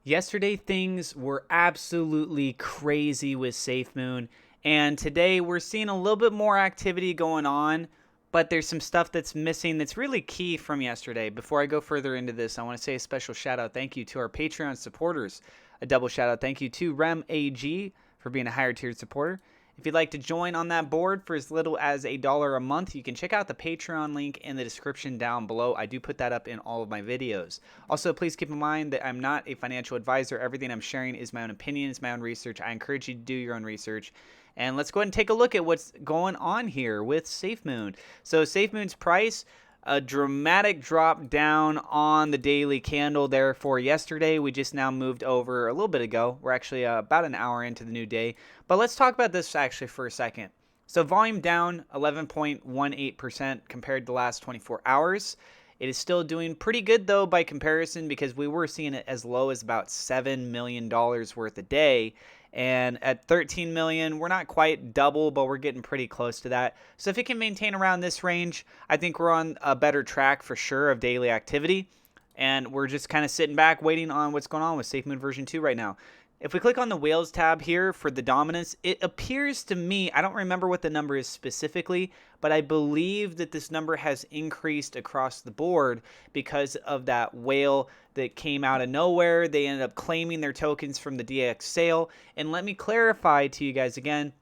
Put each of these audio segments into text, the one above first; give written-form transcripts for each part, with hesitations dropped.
Yesterday, things were absolutely crazy with SafeMoon, and today we're seeing a little bit more activity going on, but there's some stuff that's missing that's really key from yesterday. Before I go further into this, I want to say a special shout out thank you to our Patreon supporters. A double shout out thank you to RemAG for being a higher tiered supporter. If you'd like to join on that board for as little as $1 a month, you can check out the Patreon link in the description down below. I do put that up in all of my videos. Also, please keep in mind that I'm not a financial advisor. Everything I'm sharing is my own opinion, it's my own research. I encourage you to do your own research. And let's go ahead and take a look at what's going on here with SafeMoon. So SafeMoon's price, a dramatic drop down on the daily candle there for yesterday. We just now moved over a little bit ago. We're actually about an hour into the new day. But let's talk about this actually for a second. So volume down 11.18% compared to the last 24 hours. It is still doing pretty good though by comparison because we were seeing it as low as about $7 million worth a day. And at 13 million, we're not quite double, but we're getting pretty close to that. So if it can maintain around this range, I think we're on a better track for sure of daily activity. And we're just kind of sitting back waiting on what's going on with SafeMoon version 2 right now. If we click on the whales tab here for the dominance, it appears to me, I don't remember what the number is specifically, but I believe that this number has increased across the board because of that whale that came out of nowhere. They ended up claiming their tokens from the DX sale. And let me clarify to you guys again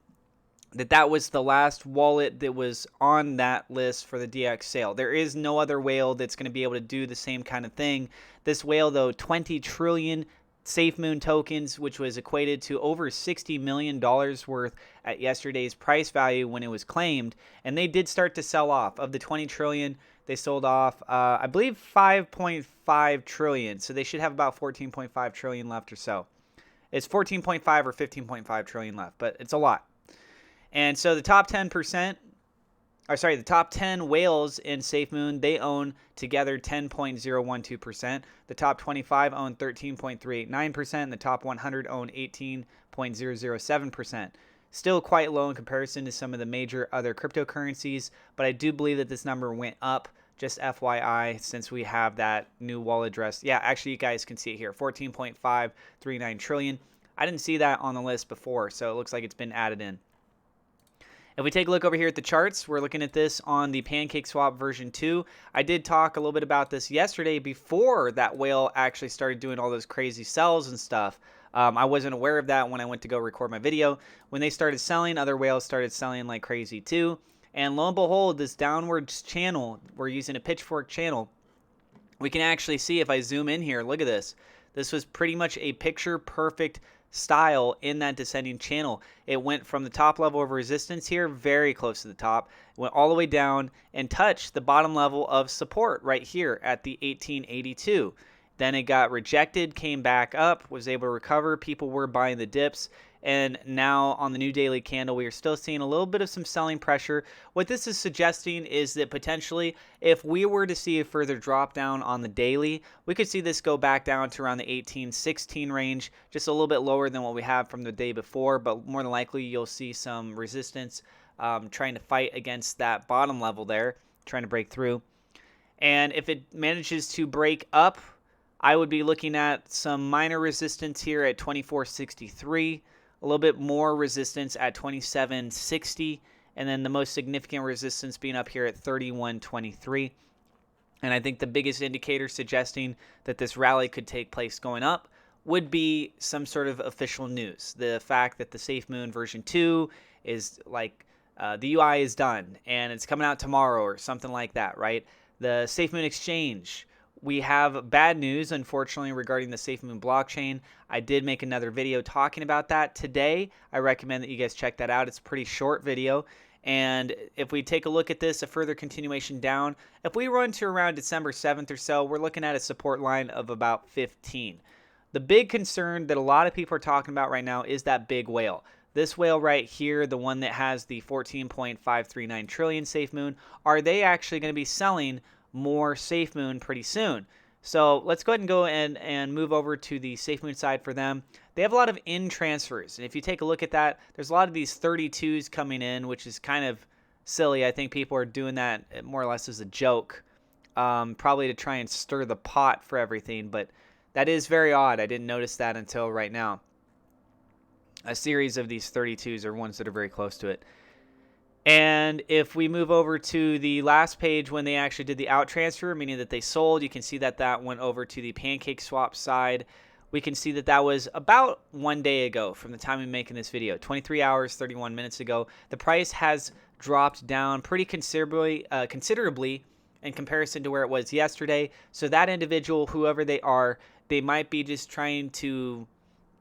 that that was the last wallet that was on that list for the DX sale. There is no other whale that's going to be able to do the same kind of thing. This whale, though, 20 trillion SafeMoon tokens, which was equated to over $60 million worth at yesterday's price value when it was claimed. And they did start to sell off. Of the 20 trillion, they sold off, I believe, 5.5 trillion. So they should have about 14.5 trillion left or so. It's 14.5 or 15.5 trillion left, but it's a lot. And so the top 10%, the top 10 whales in SafeMoon, they own together 10.012%. The top 25 own 13.389%. The top 100 own 18.007%. Still quite low in comparison to some of the major other cryptocurrencies, but I do believe that this number went up, just FYI, since we have that new wallet address. Yeah, actually, you guys can see it here, 14.539 trillion. I didn't see that on the list before, so it looks like it's been added in. If we take a look over here at the charts, we're looking at this on the PancakeSwap version 2. I did talk a little bit about this yesterday before that whale actually started doing all those crazy sells and stuff. I wasn't aware of that when I went to go record my video. When they started selling, other whales started selling like crazy too. And lo and behold, this downwards channel, we're using a pitchfork channel. We can actually see if I zoom in here, look at this. This was pretty much a picture perfect style in that descending channel. It went from the top level of resistance here, very close to the top, went all the way down and touched the bottom level of support right here at the 1882. Then it got rejected, came back up, was able to recover. People were buying the dips. And now on the new daily candle, we are still seeing a little bit of some selling pressure. What this is suggesting is that potentially if we were to see a further drop down on the daily, we could see this go back down to around the 1816 range, just a little bit lower than what we have from the day before, but more than likely you'll see some resistance trying to fight against that bottom level there, trying to break through. And if it manages to break up, I would be looking at some minor resistance here at 2463. A little bit more resistance at 2760, and then the most significant resistance being up here at 3123. And I think the biggest indicator suggesting that this rally could take place going up would be some sort of official news. The fact that the SafeMoon version 2 is like the UI is done and it's coming out tomorrow or something like that, right? The SafeMoon exchange. We have bad news, unfortunately, regarding the SafeMoon blockchain. I did make another video talking about that today. I recommend that you guys check that out. It's a pretty short video. And if we take a look at this, a further continuation down, if we run to around December 7th or so, we're looking at a support line of about 15. The big concern that a lot of people are talking about right now is that big whale. This whale right here, the one that has the 14.539 trillion SafeMoon, are they actually going to be selling more SafeMoon pretty soon? So let's go ahead and go and move over to the SafeMoon side for them. They have a lot of in transfers, and if you take a look at that, there's a lot of these 32s coming in, which is kind of silly. I think people are doing that more or less as a joke, probably to try and stir the pot for everything, but That is very odd. I didn't notice that until right now. A series of these 32s are ones that are very close to it. And if we move over to the last page when they actually did the out transfer, meaning that they sold, you can see that that went over to the pancake swap side. We can see that that was about 1 day ago from the time I'm making this video, 23 hours, 31 minutes ago. The price has dropped down pretty considerably in comparison to where it was yesterday. So that individual, whoever they are, they might be just trying to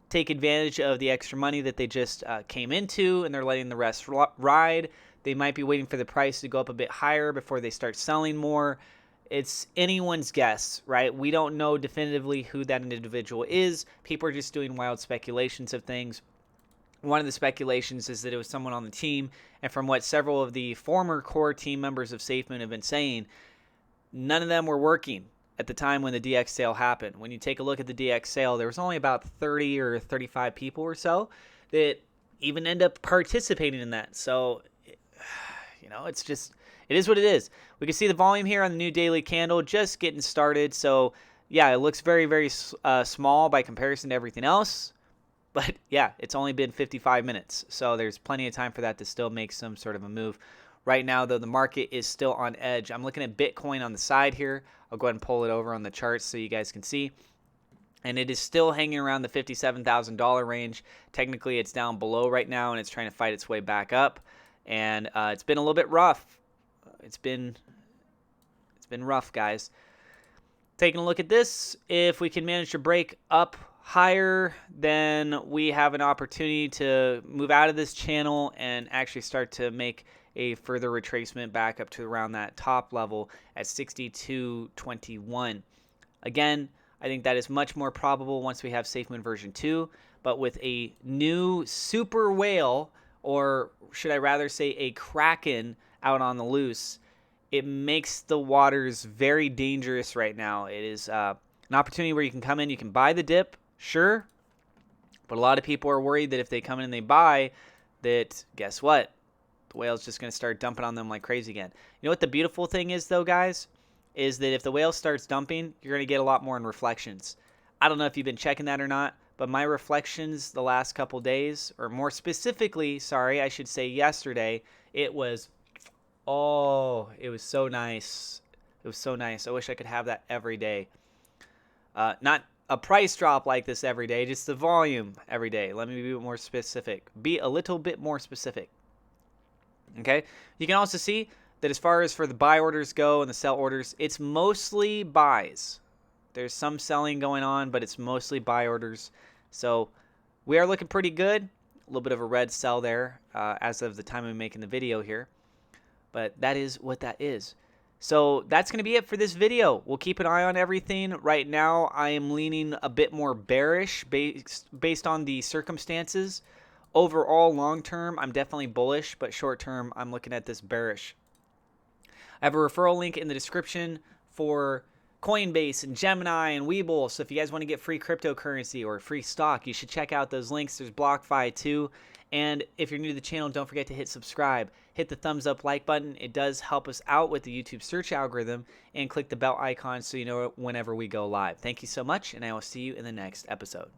take advantage of the extra money that they just came into, and they're letting the rest ride. They might be waiting for the price to go up a bit higher before they start selling more. It's anyone's guess, right? We don't know definitively who that individual is. People are just doing wild speculations of things. One of the speculations is that it was someone on the team, and from what several of the former core team members of SafeMoon have been saying, none of them were working at the time when the DX sale happened. When you take a look at the DX sale, there was only about 30 or 35 people or so that even end up participating in that. So, it's just, it is what it is. We can see the volume here on the new daily candle just getting started. So, yeah, it looks very, very small by comparison to everything else. But, yeah, it's only been 55 minutes. So there's plenty of time for that to still make some sort of a move. Right now, though, the market is still on edge. I'm looking at Bitcoin on the side here. I'll go ahead and pull it over on the charts so you guys can see. And it is still hanging around the $57,000 range. Technically, it's down below right now, and it's trying to fight its way back up. And it's been a little bit rough. It's been rough, guys. Taking a look at this, if we can manage to break up higher, then we have an opportunity to move out of this channel and actually start to make a further retracement back up to around that top level at 62.21. Again, I think that is much more probable once we have SafeMoon version 2, but with a new super whale, or should I rather say a kraken, out on the loose, it makes the waters very dangerous right now. It is an opportunity where you can come in, you can buy the dip, sure, but a lot of people are worried that if they come in and they buy, that guess what? The whale's just going to start dumping on them like crazy again. You know what the beautiful thing is, though, guys? Is that if the whale starts dumping, you're going to get a lot more in reflections. I don't know if you've been checking that or not, but my reflections the last couple days, or more specifically, sorry, I should say yesterday, it was so nice. It was so nice. I wish I could have that every day. Not a price drop like this every day, just the volume every day. Let me be more specific. Be a little bit more specific. Okay? You can also see that as far as for the buy orders go and the sell orders, it's mostly buys. There's some selling going on, but it's mostly buy orders. So we are looking pretty good. A little bit of a red sell there as of the time I'm making the video here. But that is what that is. So that's going to be it for this video. We'll keep an eye on everything. Right now, I am leaning a bit more bearish based on the circumstances. Overall, long term, I'm definitely bullish, but short term, I'm looking at this bearish. I have a referral link in the description for Coinbase and Gemini and Webull. So if you guys want to get free cryptocurrency or free stock, you should check out those links. There's BlockFi too. And if you're new to the channel, don't forget to hit subscribe. Hit the thumbs up like button. It does help us out with the YouTube search algorithm. And click the bell icon so you know whenever we go live. Thank you so much, and I will see you in the next episode.